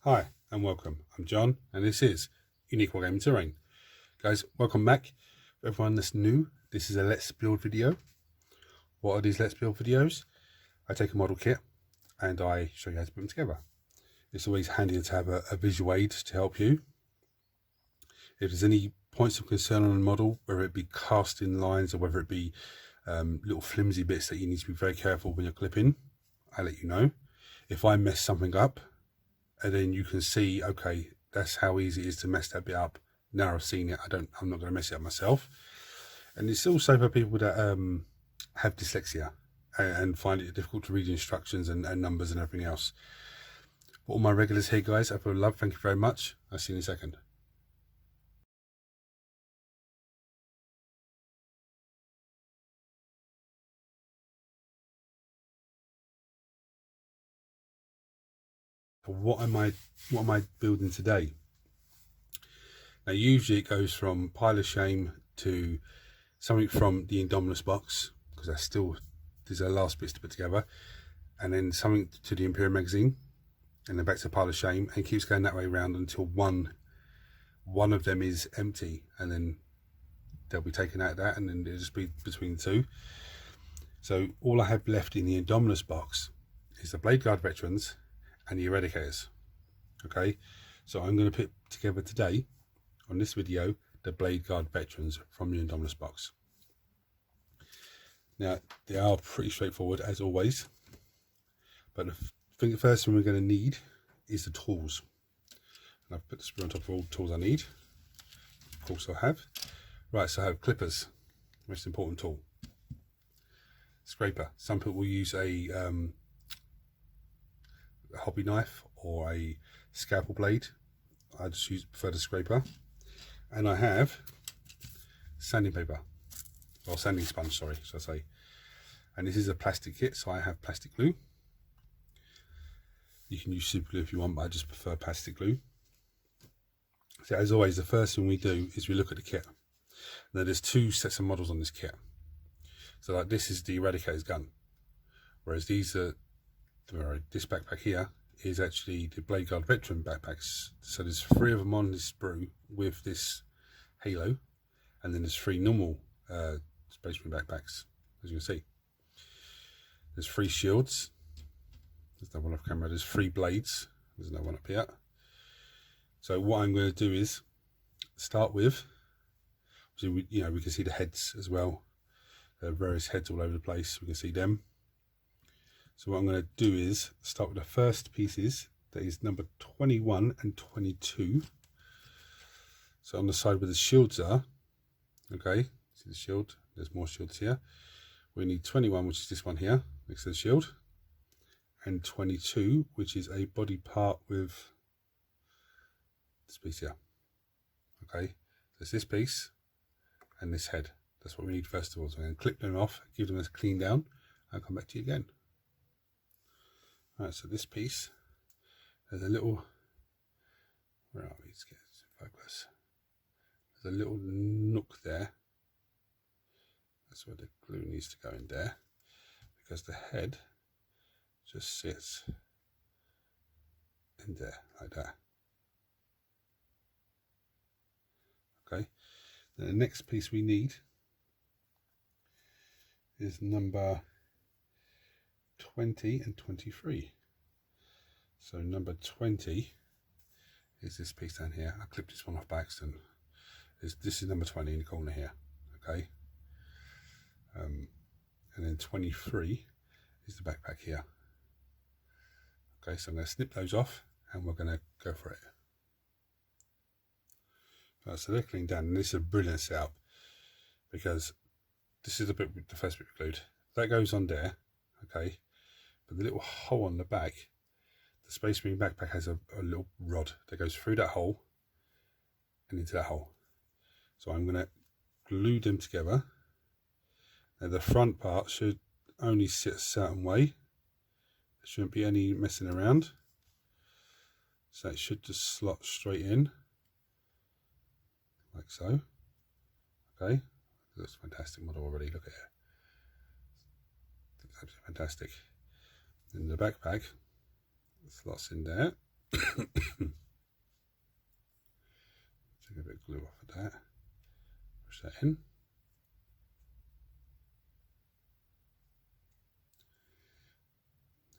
Hi and welcome. I'm John and this is Unique Wargaming Terrain. Guys, welcome back. For everyone that's new, this is a Let's Build video. What are these Let's Build videos? I take a model kit and I show you how to put them together. It's always handy to have a visual aid to help you. If there's any points of concern on a model, whether it be casting lines or whether it be little flimsy bits that you need to be very careful when you're clipping, I'll let you know. If I mess something up, and then you can see, okay, that's how easy it is to mess that bit up. Now I've seen it, I'm not going to mess it up myself. And it's also for people that have dyslexia and find it difficult to read instructions and numbers and everything else. For all my regulars here, guys, I feel love. Thank you very much. I'll see you in a second. What am I building today? Now usually it goes from Pile of Shame to something from the Indominus box, because these are the last bits to put together, and then something to the Imperial magazine, and then back to Pile of Shame, and keeps going that way around until one of them is empty, and then they'll be taken out of that, and then it'll just be between the two. So all I have left in the Indominus box is the Bladeguard veterans and the eradicators. Okay, so I'm going to put together today on this video the Bladeguard veterans from the Indominus box. Now they are pretty straightforward as always, but the first thing we're going to need is the tools, and I've put the sprue on top of all the tools I need. Of course I have. Right, so I have clippers, most important tool. Scraper, some people will use a hobby knife or a scalpel blade. I just prefer the scraper. And I have sanding paper, or sanding sponge, sorry, should I say. And this is a plastic kit, so I have plastic glue. You can use super glue if you want, but I just prefer plastic glue. So as always, the first thing we do is we look at the kit. Now there's two sets of models on this kit. So like this is the Eradicator's gun, whereas these are, this backpack here is actually the Bladeguard veteran backpacks. So there's 3 of them on this sprue with this halo, and then there's 3 normal Space Marine backpacks, as you can see. There's 3 shields. There's no one off camera. There's 3 blades. There's no one up here. So what I'm going to do is start with, so we can see the heads as well. There are various heads all over the place. We can see them. So what I'm going to do is start with the first pieces. That is number 21 and 22. So on the side where the shields are, okay, see the shield, there's more shields here. We need 21, which is this one here, next to the shield, and 22, which is a body part with this piece here. Okay, so it's this piece and this head. That's what we need first of all. So I'm going to clip them off, give them a clean down, and I'll come back to you again. Alright, so this piece, there's a little, where are we? Let's get focus. There's a little nook there. That's where the glue needs to go in there, because the head just sits in there like that. Okay, then the next piece we need is number 20 and 23. So number 20 is this piece down here. I clipped this one off by accident. This is number 20 in the corner here. Okay, and then 23 is the backpack here. Okay, so I'm going to snip those off and we're going to go for it. Right, so they're cleaned down, and this is a brilliant setup because this is the first bit we glued. That goes on there, okay, but the little hole on the back, the Space Marine backpack has a little rod that goes through that hole and into that hole. So I'm going to glue them together. Now the front part should only sit a certain way. There shouldn't be any messing around. So it should just slot straight in, like so. Okay, that's a fantastic model already. Look at it. It's absolutely fantastic. In the backpack, slots in there, Take a bit of glue off of that, push that in.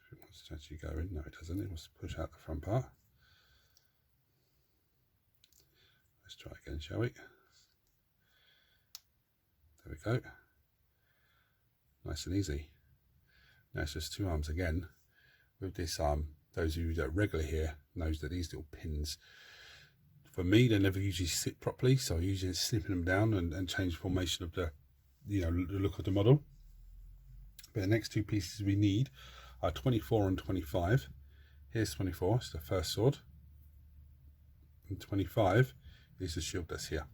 If it wants to actually go in, no it doesn't, it wants to push out the front part. Let's try again, shall we? There we go. Nice and easy. Now it's just 2 arms again. With this arm, those of you that regularly here knows that these little pins, for me, they never usually sit properly, so I usually snipping them down and change the formation of the, you know, the look of the model. But the next 2 pieces we need are 24 and 25. Here's 24, it's the first sword, and 25 is the shield that's here.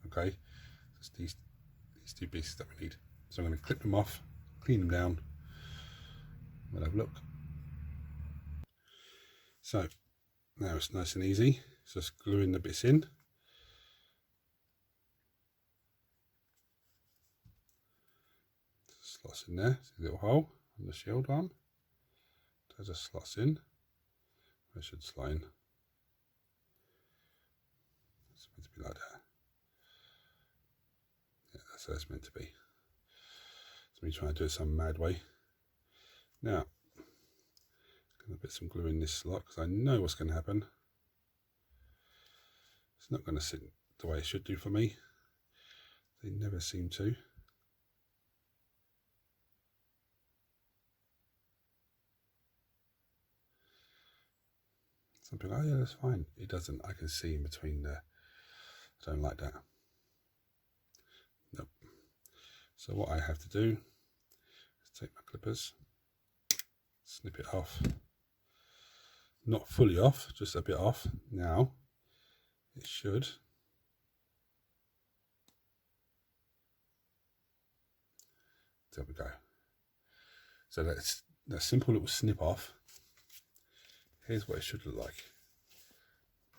Okay, it's these 2 pieces that we need. So I'm going to clip them off, clean them down, we'll have a look. So now it's nice and easy, just gluing the bits in. Slots in there, see a little hole on the shield arm. So just slots in. It should slide in. It's meant to be like that. Yeah, that's how it's meant to be. So me trying to do it some mad way. Now, I'm going to put some glue in this slot because I know what's going to happen. It's not going to sit the way it should do for me. They never seem to. Some people, oh yeah, that's fine. It doesn't. I can see in between there. I don't like that. Nope. So what I have to do is take my clippers, snip it off. Not fully off, just a bit off. Now it should there we go. So that's that simple little snip off. Here's what it should look like.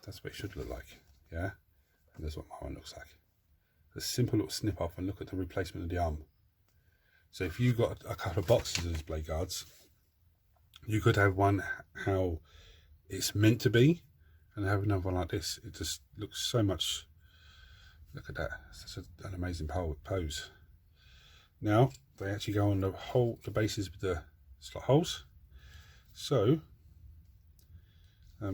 That's what it should look like. Yeah, and that's what my one looks like. A simple little snip off, and look at the replacement of the arm. So if you got a couple of boxes of these blade guards, you could have one how it's meant to be and have another one like this. It just looks so much, look at that, it's such an amazing pose. Now they actually go on the bases with the slot holes. So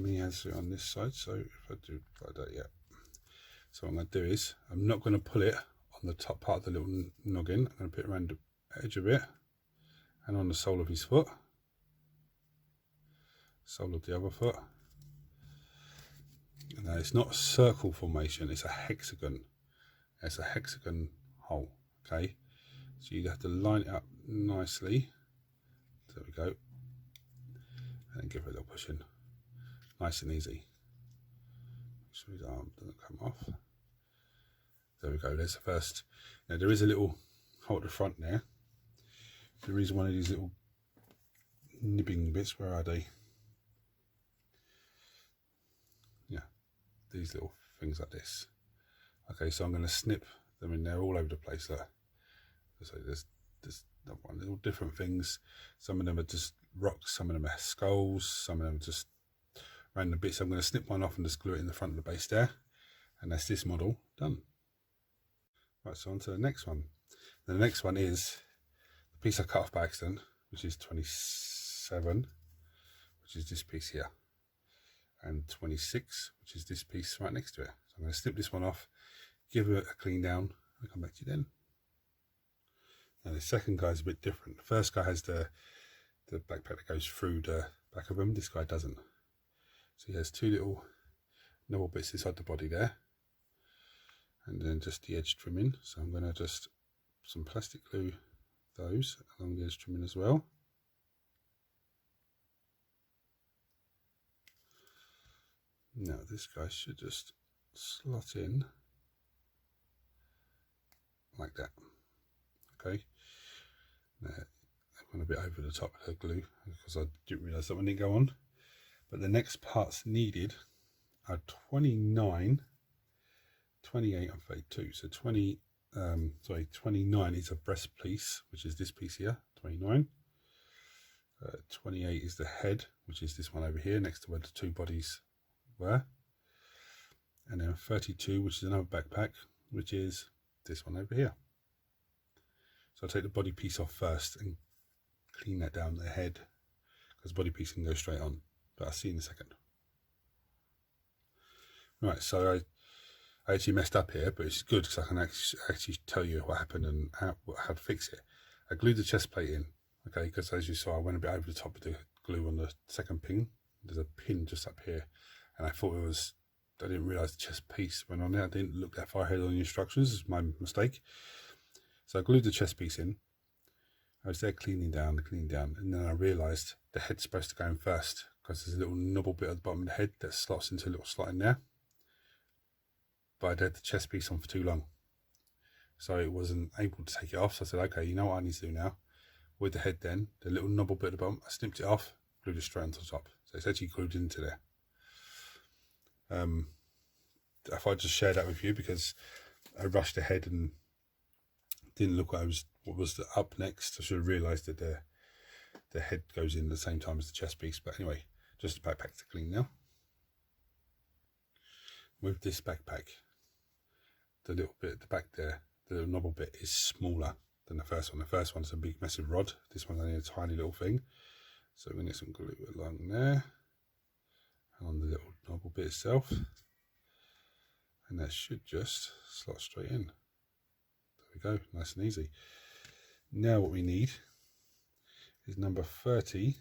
he has it on this side, so if I do like that, yeah. So what I'm going to do is, I'm not going to pull it on the top part of the little noggin. I'm going to put it around the edge of it and on the sole of his foot, sole of the other foot. Now it's not a circle formation, it's a hexagon. It's a hexagon hole, okay? So you have to line it up nicely. There we go. And then give it a little push in. Nice and easy. Make sure his arm doesn't come off. There we go, there's the first. Now there is a little hole at the front there. There is one of these little nibbing bits, where are they? Yeah, these little things like this. Okay, so I'm going to snip them in there all over the place there. So there's one little different things. Some of them are just rocks, some of them are skulls, some of them are just random bits. I'm going to snip one off and just glue it in the front of the base there, and that's this model done. Right, so on to the next one. The next one is the piece I cut off by accident, which is 27, which is this piece here, and 26, which is this piece right next to it. So I'm going to snip this one off, give it a clean down, and come back to you then. Now the second guy is a bit different. The first guy has the backpack that goes through the back of him. This guy doesn't. So he has 2 little nubble bits inside the body there, and then just the edge trimming. So I'm going to just some plastic glue those along the edge trimming as well. Now this guy should just slot in like that. Okay. Now I've gone a bit over the top of the glue because I didn't realise that one didn't go on. But the next parts needed are 29, 28 and 32. So 29 is a breast piece, which is this piece here, 29. 28 is the head, which is this one over here next to where the two bodies were, and then 32, which is another backpack, which is this one over here. So I'll take the body piece off first and clean that down the head, because the body piece can go straight on, but I'll see in a second. Right, so I actually messed up here, but it's good because I can actually tell you what happened and how to fix it. I glued the chest plate in, okay, because as you saw, I went a bit over the top with the glue on the second pin. There's a pin just up here, and I thought it was, I didn't realise the chest piece went on there. I didn't look that far ahead on the instructions. It's my mistake. So I glued the chest piece in. I was there cleaning down, and then I realised the head's supposed to go in first, because there's a little knobble bit at the bottom of the head that slots into a little slot in there. But I'd had the chest piece on for too long, so it wasn't able to take it off. So I said, okay, you know what I need to do now? With the head then, the little knobble bit at the bottom, I snipped it off, glued it straight onto the top. So it's actually glued into there. I thought I'd just share that with you because I rushed ahead and didn't look what was up next. I should have realised that the head goes in at the same time as the chest piece. But anyway, just the backpack to clean now. With this backpack, the little bit at the back there, the little knobble bit is smaller than the first one. The first one's a big massive rod. This one's only a tiny little thing. So we're going to get some glue along there and on the little knobble bit itself, and that should just slot straight in. There we go, nice and easy. Now what we need is number 30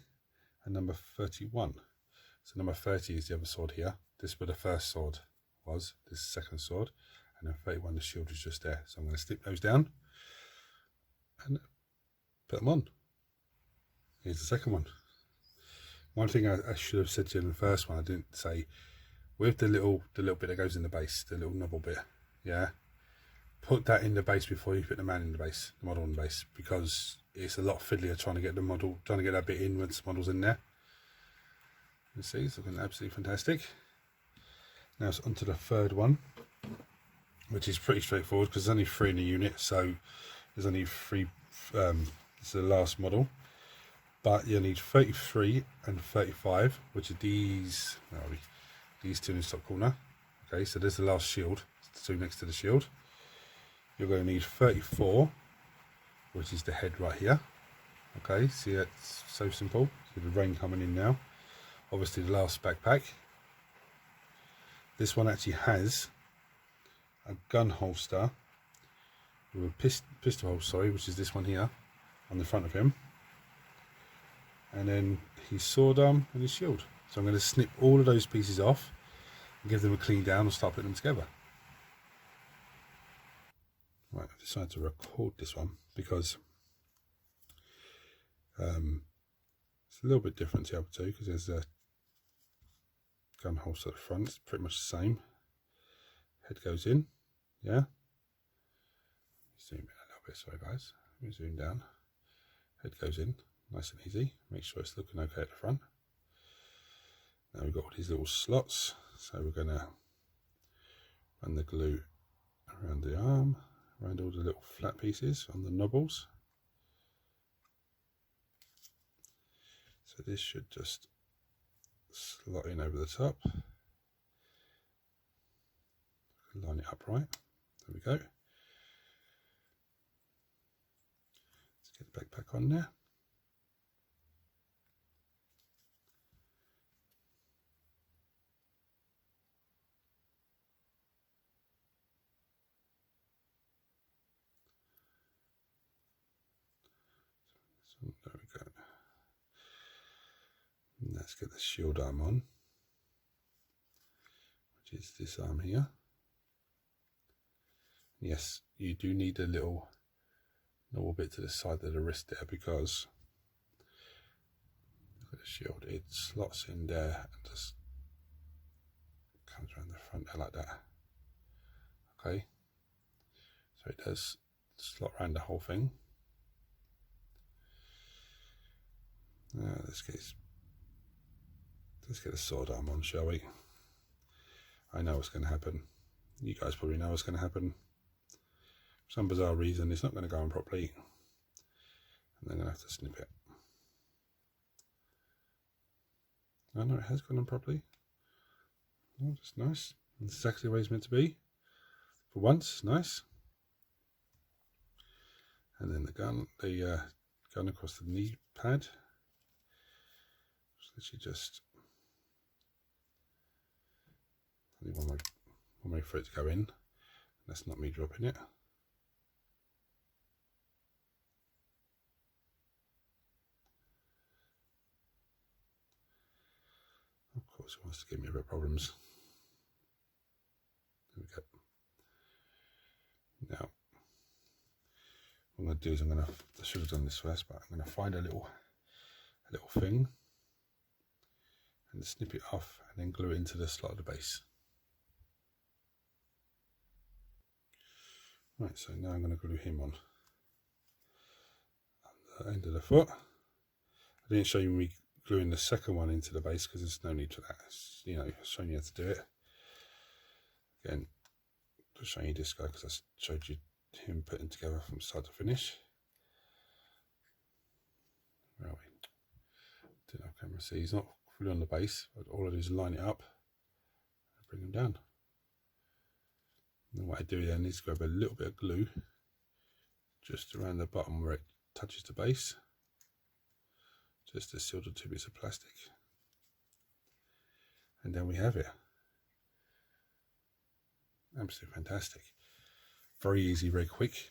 and number 31. So number 30 is the other sword here. This is where the first sword was, this second sword, and then 31, the shield is just there. So I'm going to stick those down and put them on. Here's the second one. One thing I should have said to you in the first one, I didn't say, with the little bit that goes in the base, the little knobble bit, yeah, put that in the base before you put the man in the base, the model in the base, because it's a lot fiddlier trying to get that bit in once the model's in there. You see, it's looking absolutely fantastic. Now it's onto the third one, which is pretty straightforward because there's only 3 in the unit, so there's only 3. It's the last model, but you need 33 and 35, which are these two in the top corner. Okay, so there's the last shield, the 2 next to the shield. You're going to need 34, which is the head right here. Okay, see, that's so simple. See the rain coming in now. Obviously the last backpack. This one actually has a gun holster with a pistol holster, which is this one here on the front of him, and then his sword arm and his shield. So I'm going to snip all of those pieces off and give them a clean down and start putting them together. Right, I've decided to record this one because it's a little bit different to the other two, because there's a gun holster at the front. It's pretty much the same. Head goes in, yeah. Zoom in a little bit, sorry guys. Let me zoom down. Head goes in, nice and easy. Make sure it's looking okay at the front. Now we've got all these little slots, so we're going to run the glue around the arm, around all the little flat pieces on the knobbles. So this should just slot in over the top. Line it upright. There we go. Let's get the backpack on there. So there we go. And let's get the shield arm on, which is this arm here. Yes, you do need a little bit to the side of the wrist there, because look at the shield, it slots in there and just comes around the front there like that. Okay, so it does slot around the whole thing. Let's get the sword arm on, shall we? I know what's going to happen. You guys probably know what's going to happen. For some bizarre reason, it's not going to go on properly, and then I have to snip it. I know it has gone on properly. Oh, that's nice. That's exactly the way it's meant to be. For once, nice. And then the gun across the knee pad. Literally just only one way for it to go in. That's not me dropping it. Of course, it wants to give me a bit of problems. There we go. Now, what I'm going to do is I should have done this first, but I'm going to find a little thing and snip it off and then glue it into the slot of the base. Right, so now I'm going to glue him on the end of the foot. I didn't show you me gluing the second one into the base because there's no need for that. It's, you know, showing you how to do it. Again, just showing you this guy because I showed you him putting together from start to finish. Where are we? Didn't have camera. See, he's not fully on the base, but all I do is line it up and bring him down. And what I do then is grab a little bit of glue just around the bottom where it touches the base, just to seal the 2 bits of plastic, and then we have it. Absolutely fantastic. Very easy, very quick.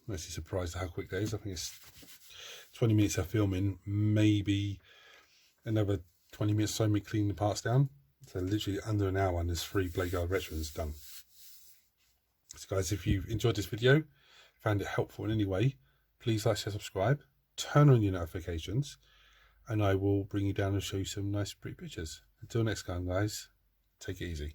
I'm actually surprised at how quick that is. I think it's 20 minutes of filming, maybe another 20 minutes so me cleaning the parts down. So literally under an hour and there's 3 Bladeguard veterans done. So guys, if you've enjoyed this video, found it helpful in any way, please like, share, subscribe, turn on your notifications, and I will bring you down and show you some nice pretty pictures. Until next time guys, take it easy.